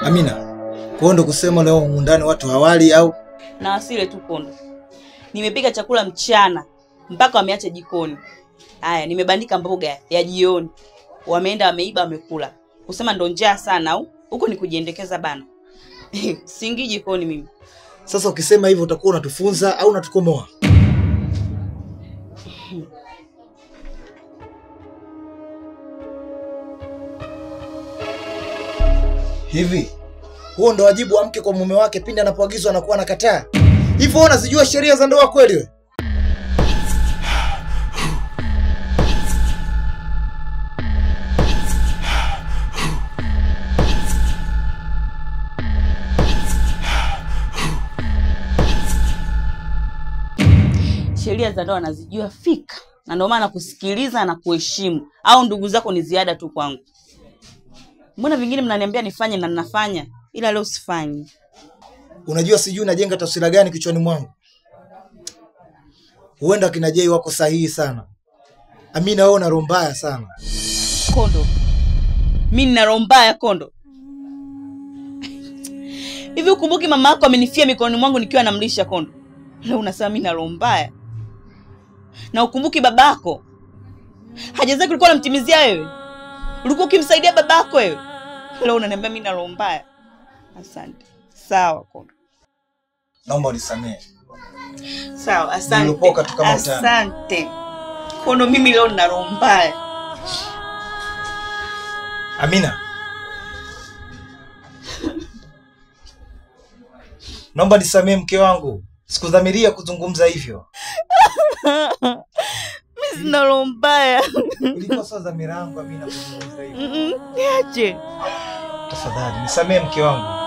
Amina, Kondo kusema leo ndani watu hawali au? Na wasile tu Kondo. Nimepika chakula mchana mpaka wameacha jikoni. Haya, nimebandika mboga ya jioni. Wameenda wameiba wamekula. Kusema ndo njaa sana au? Huko ni kujiendekeza bana. Singi jikoni mimi. Sasa ukisema hivyo utakuwa unatufunza au unatukomoa? Hivi huo ndo wajibu wa mke kwa mume wake pindi anapoagizwa anakuwa anakataa? Hivyo unazijua sheria za ndoa kweli wewe? Sheria za ndoa nazijua fika. Na ndio maana kusikiliza na kuheshimu. Au ndugu zako ni ziada tu kwangu. Mbona vingine mnaniambia nifanye na ninafanya, ila leo sifanyi. Unajua sijui unajenga taswira gani kichwani mwangu. Huenda kina Jay wako sahihi sana. Amina wewe una roho mbaya sana. Kondo. Mimi nina roho mbaya Kondo. Hivi ukumbuki mama yako amenifia mikononi mwangu nikiwa namlisha Kondo. Leo unasema mimi nina roho mbaya. Na ukumbuki babako. Haja zake ulikuwa unamtimizia wewe. Ulikuwa ukimsaidia babako wewe. Leo unaniambia mimi na roho mbaya. Asante. Sawa Kondo. Naomba unisamehe. Sawa, asante. Nilipoka tu kama utani. Asante. Kondo mimi leo nina roho mbaya. Amina. Naomba nisamehe mke wangu. Sikudhamiria kuzungumza hivyo. Mimi sina roho mbaya. Ilikuwa sio dhamira yangu Amina kuzungumza hivyo. Niache. Tafadhali nisamehe mke wangu.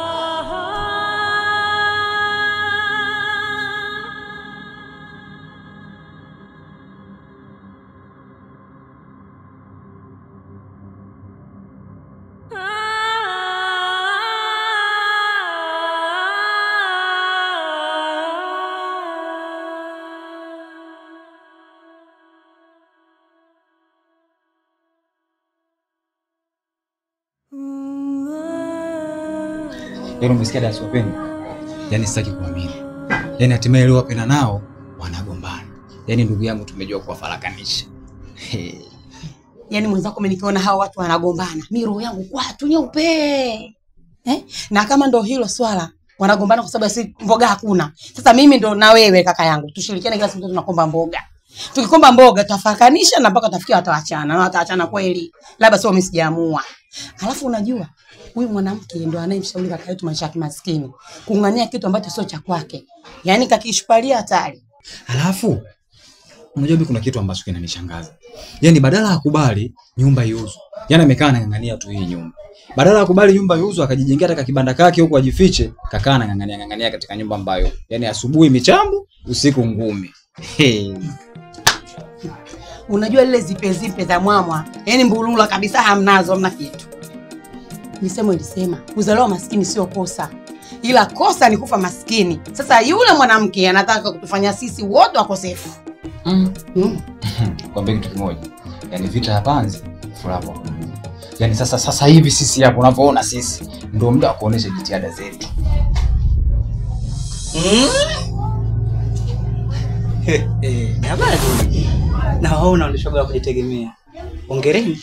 Yaani umesikia dada Sopeni? Yaani sitaki kuamini. Yaani hatimaye leo wapenda nao wanagombana. Yaani ndugu yangu tumejua kuwafarakanisha. Yaani mwenzako mimi nikiona hao watu wanagombana, mimi roho yangu kwa tu nyeupe. Na kama ndo hilo swala wanagombana kwa sababu si mboga hakuna. Sasa mimi ndo na wewe kaka yangu tushirikiane kila siku tunakomba mboga. Tukikomba mboga tutafarakanisha na mpaka tafikia wataachana. Na wataachana kweli. Labda sio mimi sijaamua. Alafu unajua huyu mwanamke ndo anayemshauri kaka yetu maisha ya kimaskini. Kung'ania kitu ambacho sio cha kwake. Yaani kakishupalia hatari. Alafu unajua kuna kitu ambacho kinanishangaza. Yaani badala ya kubali nyumba iuzwe. Yaani amekaa anang'ang'ania tu hii nyumba. Badala ya kubali nyumba iuzwe akajijengea hata kibanda kake huko ajifiche, kakaa anang'ang'ania katika nyumba ambayo yaani asubuhi michambo, usiku ngumi. Unajua lile zipe za mwamwa, yaani mbulula kabisa hamnazo hamna kitu. Nisemo ilisema, kuzaliwa maskini sio kosa. Ila kosa ni kufa maskini. Sasa yule mwanamke anataka kutufanya sisi wote wakosefu. Kwambie kitu kimoja. Yaani vita ya panzi, furaha. Yaani sasa hivi sisi hapo unavyoona sisi ndio muda wa kuonesha jitihada zetu. Habari. Na wao unaonesha kujitegemea. Hongereni.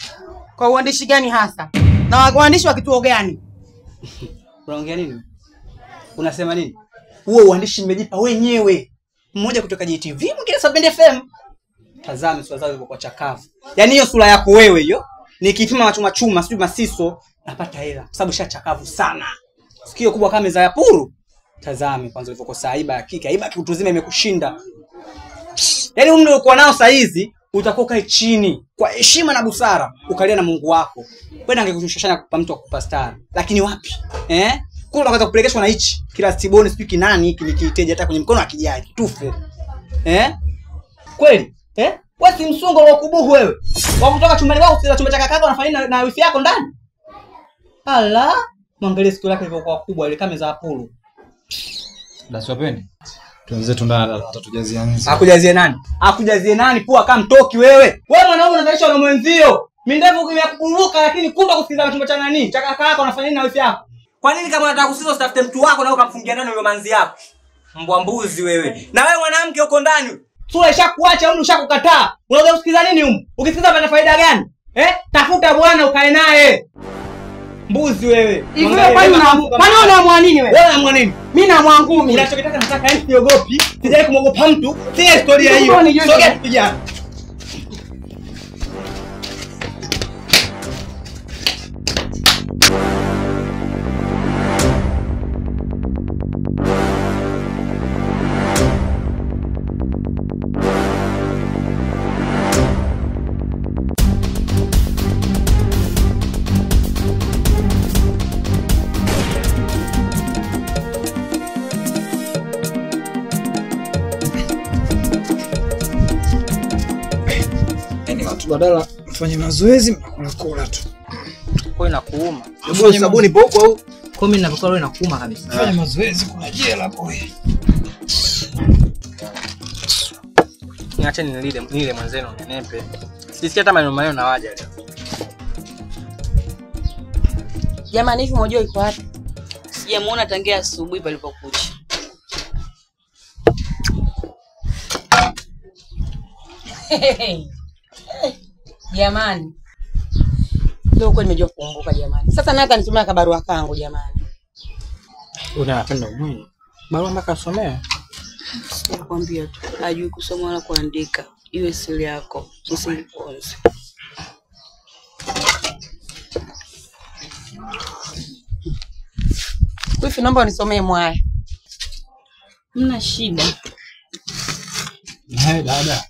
Kwa uandishi gani hasa? Na waandishi wa kituo gani? Unaongea nini? Unasema nini? Huo uandishi mmejipa wenyewe. Mmoja kutoka JTV, mwingine Sabende FM. Tazame sura zao kwa chakavu. Yaani hiyo sura yako wewe hiyo, nikipima machuma sijui masiso napata hela kwa sababu shachakavu sana. Sikio kubwa kama meza ya puru. Tazame kwanza ulivyokosa aiba ya kike. Aiba kiutuzima imekushinda. Yaani umri uko nao saa hizi utakuwa kae chini kwa heshima na busara ukalia na Mungu wako. Kwenda angekushashana kupa mtu akupa star. Lakini wapi? Kule unataka kupelekeshwa na hichi. Kila stiboni speak nani hiki nikiteje hata kwenye mkono akijaji tufe. Kweli? Wewe si msungo wa kubuhu wewe. Wa kutoka chumbani wako kila chumba cha kakako unafanya na wifi yako ndani? Ala, mwangalie sikio lake lilivyokuwa kubwa ile kama za apolo. Daswapeni. Tuanze tundana atatujazia nzi. Akujazie nani? Akujazie nani? Pua kama mtoki wewe. Wewe mwanaume unazalisha na mwenzio. Mimi ndevu ya kuburuka lakini kumbe kusikiza chumba cha nani? Cha kaka yako unafanya nini na wifi yako? Kwa nini kama unataka kusiza usitafute mtu wako na ukamfungia ndani huyo manzi yako? Mbwa mbuzi wewe. Na wewe mwanamke uko ndani. Sura ishakuacha huko ushakukataa. Unaweza kusikiza nini huko? Ukisikiza pana faida gani? Tafuta bwana ukae naye. Mbuzi wewe. Hivi kwani unaamua nini wewe? Wewe unaamua nini? Mimi naamua ngumi. Unachokitaka nataka yani siogopi. Sijai kumogopa mtu. Sina historia hiyo. Sogea tupigane. Badala mfanye mazoezi mnakula tu. Kwa inakuuma. Hebu sabuni boko au? Kwa mimi ninapokuwa leo inakuuma kabisa. Fanya mazoezi kuna jela boy. Niache nile mwanzenu nenepe. Sisikia hata maneno na waja leo. Jamani hivi mmoja yuko wapi? Sijamuona tangia asubuhi palipokuja. Jamani. Leo kweli nimejua kukumbuka jamani. Sasa nataka nitumie kabarua kangu jamani. Unapenda nini? Barua mpaka asomee. Nakwambia tu, hajui kusoma wala kuandika. Iwe siri yako, usiniponze. Wifi naomba unisomee mwaya. Mna shida. Hai dada.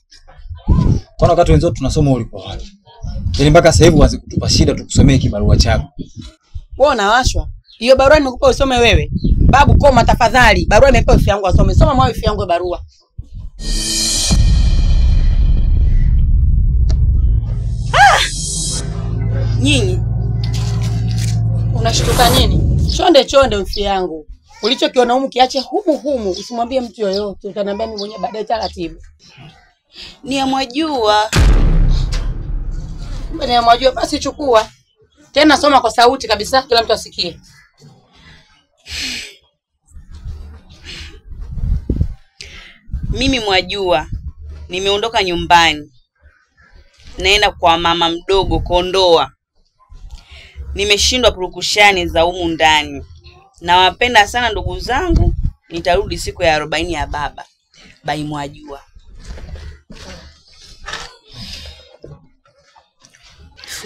Kwa wakati wenzao tunasoma ulipo wapi? Yaani mpaka sasa hivi waanze kutupa shida tukusomee kibarua chako. Wewe unawashwa? Hiyo barua nimekupa usome wewe. Babu koma tafadhali. Barua nimepewa wifi yangu asome. Soma mwa wifi yangu barua. Nyinyi unashtuka nini? Chonde wifi yangu. Ulichokiona humu kiache humu. Usimwambie mtu yoyote. Utaniambia mimi mwenyewe baadaye taratibu. Ni amwajua. Ni amwajua basi chukua. Tena soma kwa sauti kabisa kila mtu asikie. Mimi Mwajua nimeondoka nyumbani. Naenda kwa mama mdogo Kondoa. Nimeshindwa purukushani za humu ndani. Nawapenda sana ndugu zangu. Nitarudi siku ya 40 ya baba. Bai Mwajua.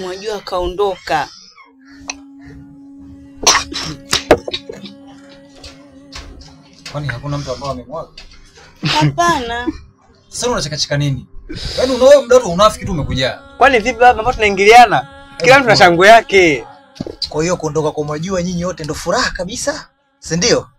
Mwajua kaondoka. Kwani hakuna mtu ambaye amemwaga? Hapana. Sasa unachekacheka nini? Yaani unaona mdoto unafiki tu umekuja. Kwani vipi baba ambao tunaingiliana? Kila mtu na shangwe yake. Kwa hiyo kuondoka kwa Mwajua nyinyi wote ndio furaha kabisa. Si ndio?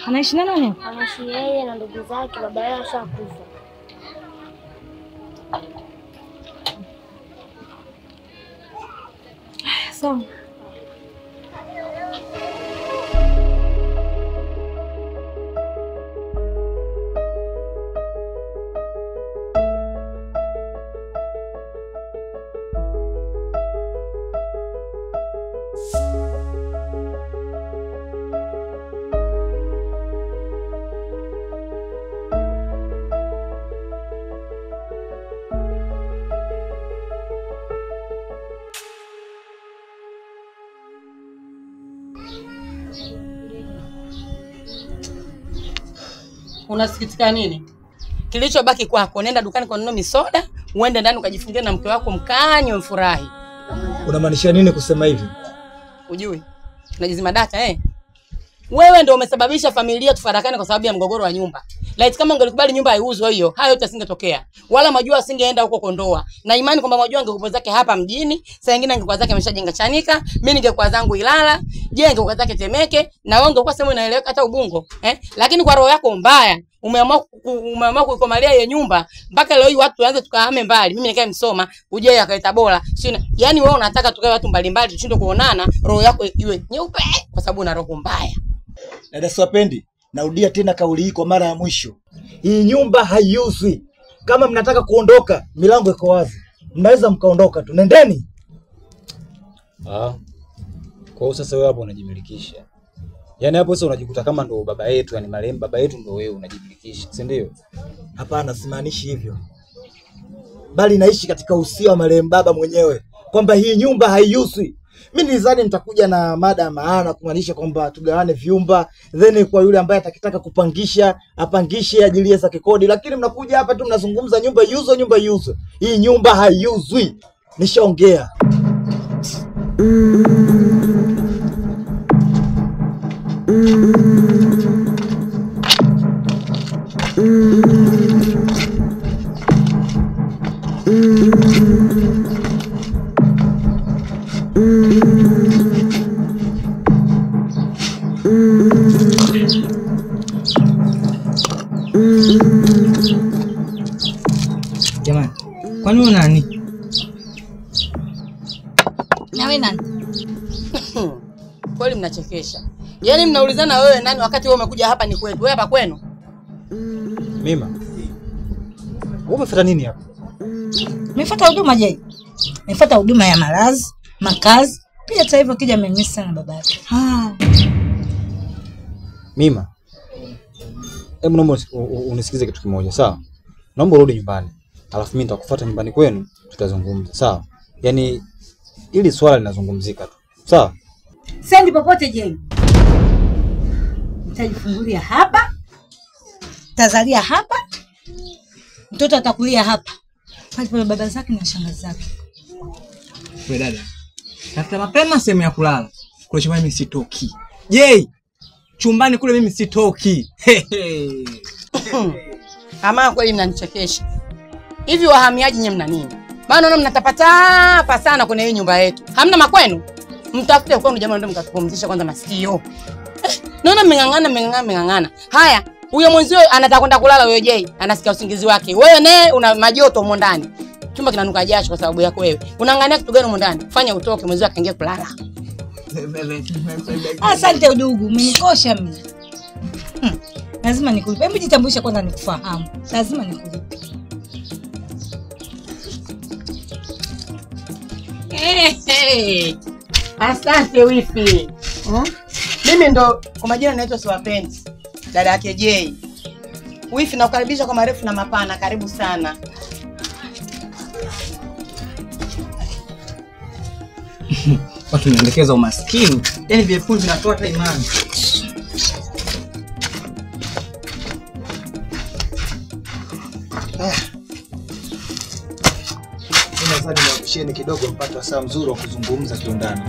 Anaishi na nani? Anaishi yeye na ndugu zake, baba yao ashakufa. Sawa. Unasikitika nini? Kilichobaki kwako, nenda dukani kununua misoda, uende ndani ukajifungie na mke wako mkanywe mfurahi. Unamaanisha nini kusema hivi? Ujui? Unajizima data Wewe ndio umesababisha familia tufarakane kwa sababu ya mgogoro wa nyumba. Light kama ungelikubali nyumba haiuzwe hiyo, hayo yote asingetokea. Wala Majua asingeenda huko Kondoa. Na imani kwamba Majua angekuwa zake hapa mjini, saa nyingine angekuwa zake ameshajenga Chanika, mimi ningekuwa zangu Ilala, je angekuwa zake Temeke, na wewe ungekuwa sehemu inaeleweka hata Ubungo. Lakini kwa roho yako mbaya, umeamua kuikomalia hiyo nyumba mpaka leo hii watu waanze tukahame mbali. Mimi nikae Msoma, uje akaita bora. Yaani wewe unataka tukae watu mbalimbali tushinde kuonana, roho yako iwe nyeupe kwa sababu una roho mbaya. Dada Swapendi, narudia tena kauli hii kwa mara ya mwisho. Hii nyumba haiuzwi. Kama mnataka kuondoka, milango iko wazi. Mnaweza mkaondoka tu. Nendeni. Kwa hiyo sasa wewe hapo unajimilikisha. Yaani hapo sasa unajikuta kama ndo baba yetu, yani marehemu baba yetu ndo wewe unajimilikisha, si ndio? Hapana, simaanishi hivyo. Bali naishi katika usia wa marehemu baba mwenyewe kwamba hii nyumba haiuzwi. Mimi nilizani mtakuja na mada maana kumaanisha kwamba tugawane vyumba, then kwa yule ambaye atakitaka kupangisha, apangishe ajilie zake kodi, lakini mnakuja hapa tu mnazungumza nyumba iuzwe, nyumba iuzwe. Hii nyumba haiuzwi. Nishaongea. Jamani, kwani wewe nani? Na wewe nani? Kweli mnachekesha. Yaani mnaulizana wewe nani wakati wewe umekuja hapa ni kwetu. Wewe hapa kwenu? Mima. Wewe umefuata nini hapa? Nimefuata huduma je? Nimefuata huduma ya malazi, makazi, pia hata hivyo kija amemisi sana babake. Mima. Hebu naomba unisikize kitu kimoja, sawa? Naomba urudi nyumbani. Alafu mimi nitakufuata nyumbani kwenu, tutazungumza, sawa? Yaani ili swala linazungumzika tu. Sawa? Sendi popote je. Nitajifungulia hapa. Tazalia hapa. Mtoto atakulia hapa. Pale baba zake na shangazi zake. Wewe dada. Tafuta mapema sehemu ya kulala. Kule chumbani mimi sitoki. Je, chumbani kule mimi sitoki. Ama kweli mnanichekesha. Hivi wahamiaji nyinyi mna nini? Maana naona mnatapata sana kwenye hii nyumba yetu. Hamna makwenu? Mtafute kwenu jamani ndio mkatupumzisha kwanza masikio. Naona mmeng'ang'ana. Haya, huyo mwenzio anataka kwenda kulala wewe je? Anasikia usingizi wake. Wewe naye una majoto huko ndani. Chumba kinanuka jasho kwa sababu yako wewe. Unaangania kitu gani huko ndani? Fanya utoke mwenzio akaingia kulala. Asante udugu, umenikosha mimi. Lazima nikulipe. Hebu jitambulisha kwanza nikufahamu. Lazima nikulipe. Asante wifi. Mimi ndo kwa majina naitwa Swapendi. Dada yake Jay. Wifi nakukaribisha kwa marefu na mapana, karibu sana. Watu niendekeza umaskini. Yaani vyefunzi vinatoa hata imani. Nadhani niwakusheni kidogo mpate wasaa mzuri wa kuzungumza kiundani.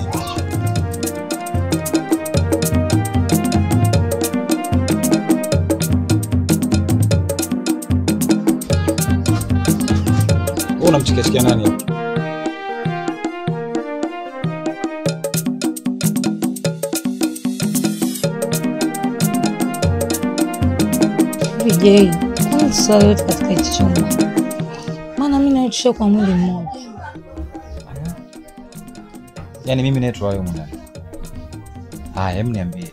Wewe unamchekesha nani hapo? Vijay, kama swali yote katika hicho chumba. Maana mimi naitwa kwa mwili mmoja. Yaani mimi naitwa wewe mwana. Haya, hebu niambie.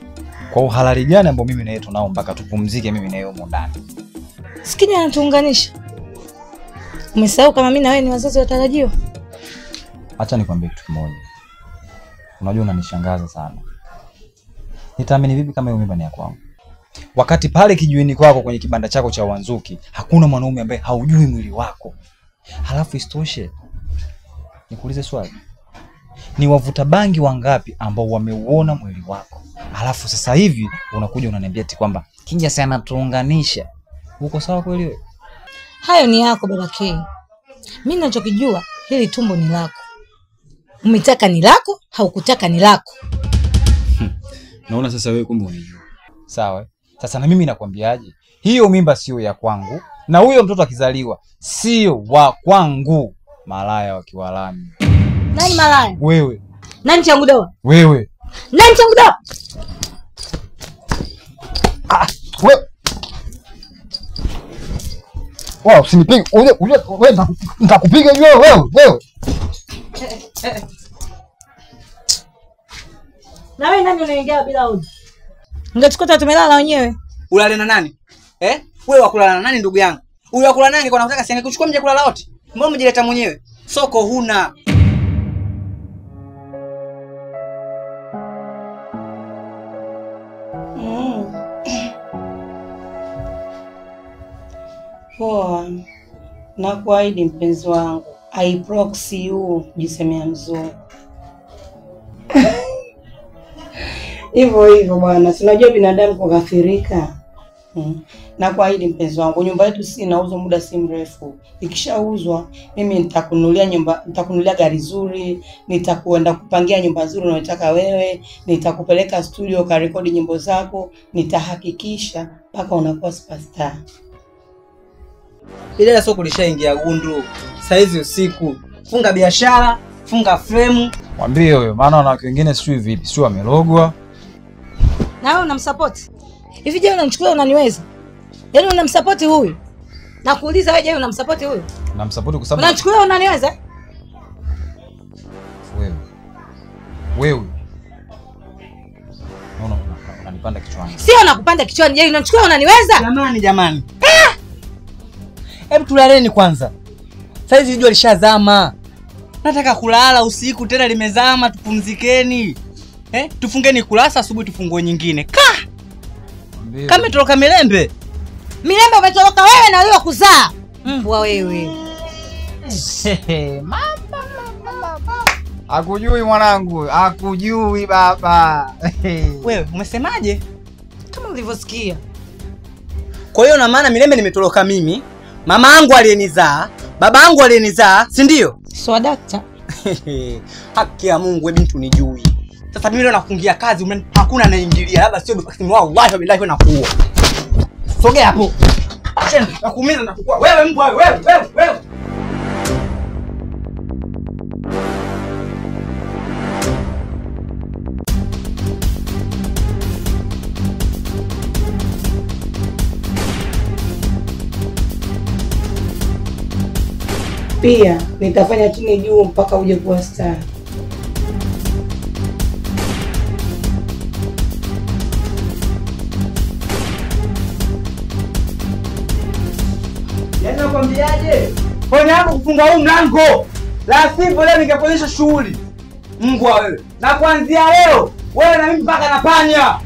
Kwa uhalali gani ambao mimi naitwa nao mpaka tupumzike mimi na wewe huko ndani? Sikini anatuunganisha. Umesahau kama mimi na wewe ni wazazi watarajiwa? Acha nikwambie kitu kimoja. Unajua unanishangaza sana. Nitaamini vipi kama hiyo mimba ni ya kwangu? Wakati pale kijiweni kwako kwenye kibanda chako cha Wanzuki, hakuna mwanaume ambaye haujui mwili wako. Halafu istoshe. Nikuulize swali. Ni wavuta bangi wangapi ambao wameuona mwili wako? Halafu sasa hivi unakuja unaniambia eti kwamba Kinja sana tuunganisha. Uko sawa kweli wewe? Hayo ni yako baba K. Mimi ninachokijua hili tumbo ni lako. Umetaka ni lako, haukutaka ni lako. Naona sasa wewe kumbe unijua. Sawa. Sasa na mimi nakwambiaje? hiyo mimba sio ya kwangu, na huyo mtoto akizaliwa sio wa kwangu. Malaya wa Kiwalani. Nani malaya? Wewe. Nani changu doa? Wewe. Nani changu doa? Wewe. Wow, usinipige. Wewe nitakupiga wewe. Na wewe nani unaingia bila udi? Ungechukua tumelala wenyewe. Ulale na nani? Wewe wakulala na nani ndugu yangu? Huyu wakulala nani kwa nataka siange kuchukua mje kulala wote? Mbona umejileta mwenyewe? Soko huna. Poa. Na kuahidi mpenzi wangu, I proxy you, jisemea mzungu. Hivyo bwana, tunajua binadamu kukafirika. Na kuahidi mpenzi wangu, nyumba yetu si inauzwa muda si mrefu. Ikishauzwa, mimi nitakununulia gari zuri, nitakuenda kupangia nyumba nzuri unayotaka wewe, nitakupeleka studio karekodi nyimbo zako, nitahakikisha mpaka unakuwa superstar. Ile soko lishaingia gundu. Saizi usiku. Funga biashara, funga frame. Mwambie huyo, maana wanawake wengine sio vipi, sio wamelogwa. Na wewe unamsupport. Hivi je, unamchukulia unaniweza? Yaani unamsupport huyu? Nakuuliza wewe, je, unamsupport huyu? Namsupport kwa sababu Unachukulia unaniweza? Wewe. Unanipanda kichwani. Sio nakupanda kichwani. Je, unachukulia unaniweza? Jamani. Hebu tulaleni kwanza. Saizi jua lishazama. Nataka kulala usiku tena limezama, tupumzikeni. Tufungeni kurasa asubuhi tufungue nyingine. Kama toroka Milembe. Milembe umetoroka wewe na wewe kuzaa. Mbwa wewe. Mama. Hakujui mwanangu, hakujui baba. Wewe umesemaje? Kama ulivyosikia. Kwa hiyo na maana Milembe nimetoroka mimi, mama yangu aliyenizaa, baba yangu aliyenizaa, si ndio? So dakta. Haki ya Mungu, wewe bintu nijui. Sasa mimi leo nafungia kazi, hakuna anaingilia, labda sio basi wallahi billahi na kuua. Sogea hapo. Acha nakuumiza na kukua. Wewe mbwa wewe. Pia nitafanya chini juu mpaka uje kuwa star. Yaani nakwambiaje? Fanya hapo kufunga huu mlango. La sivyo leo ningekuonyesha shughuli. Mbwa wewe. Na kuanzia leo wewe na mimi mpaka na panya.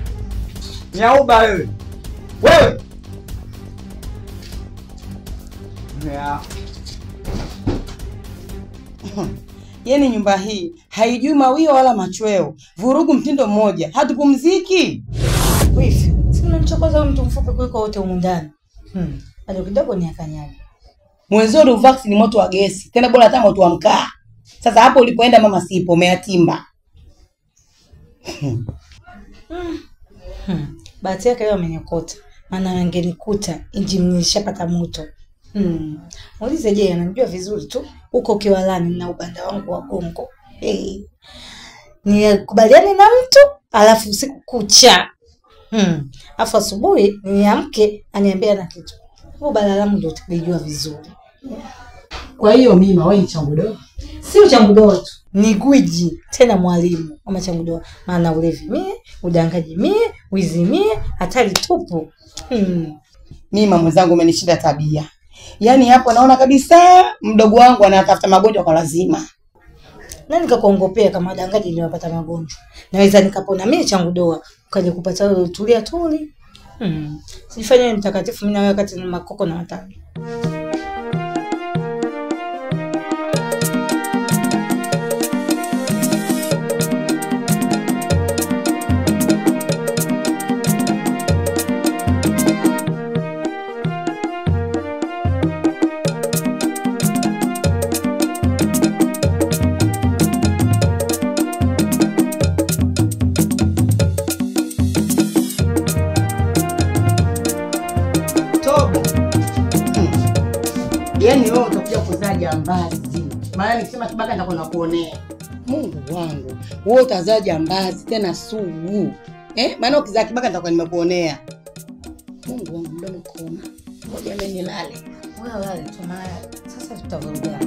Nyauba wewe. Wewe. Yeah. Yaani nyumba hii haijui mawio wala machweo. Vurugu mtindo mmoja. Hatupumziki. Wifi, si unamchokoza mtu mfupi kuliko wote humu ndani. Bado kidogo ni akanyaga. Mwenzio Ruvax ni moto wa gesi. Tena bora hata moto wa mkaa. Sasa hapo ulipoenda mama sipo umeatimba. Bahati yake leo amenyokota. Maana angenikuta injini nilishapata moto. Muulize je, anajua vizuri tu huko Kiwalani na ubanda wangu wa Gongo. Nikubaliane na mtu alafu usiku kucha. Afu asubuhi niamke aniambia na kitu. Huo balalamu ndio tukijua vizuri. Kwa hiyo mimi wewe ni changudoa. Si changudoa tu. Ni gwiji tena mwalimu kama changudoa. Maana ulevi mie, udangaji mie, wizi mie, hatari tupu. Mimi mama zangu umenishinda tabia. Yaani hapo naona kabisa mdogo wangu anatafuta magonjwa kwa lazima. Nani nikakuongopea kama dangaji niliwapata magonjwa? Naweza nikapona mimi changudoa, ukaje kupata wewe tulia tuli. Sifanye mtakatifu mimi na wewe wakati na makoko na watani. jambazi. Maana nikisema kibaka nitakwenda kuonea. Mungu wangu, wewe utazaa jambazi tena sugu. Maana ukizaa kibaka nitakuwa nimekuonea. Mungu wangu, mdomo koma. Ngoja mimi nilale. Wewe lale tu, maana sasa tutavurugana.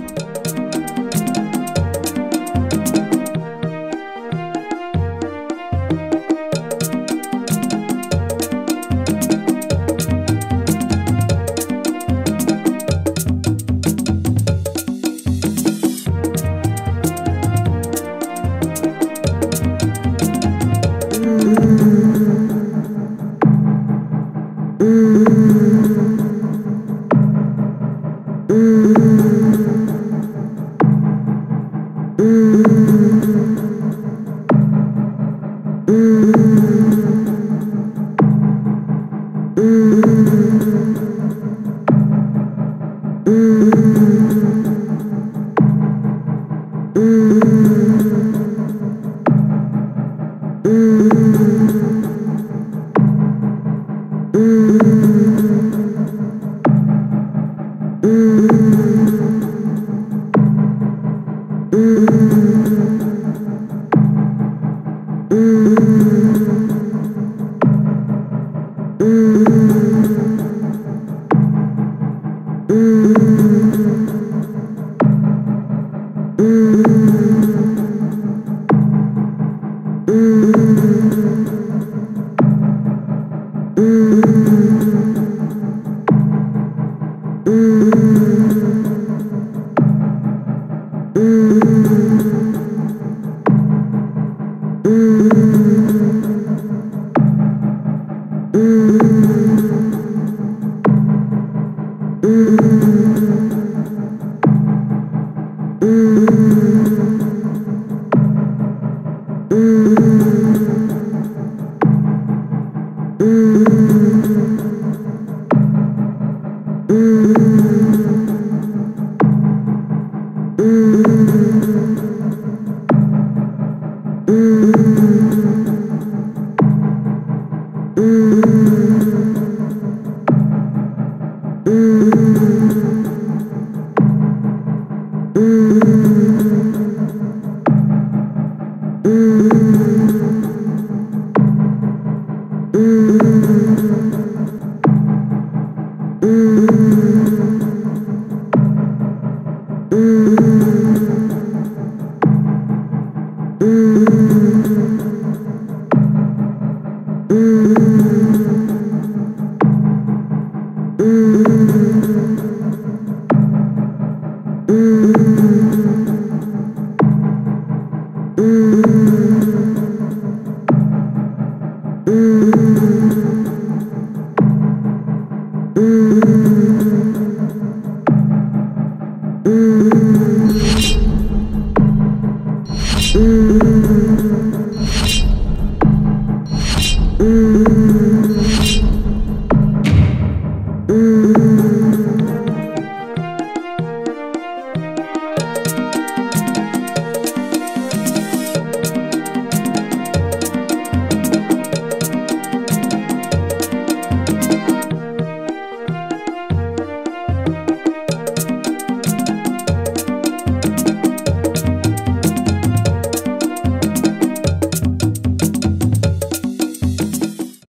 Mm-hmm.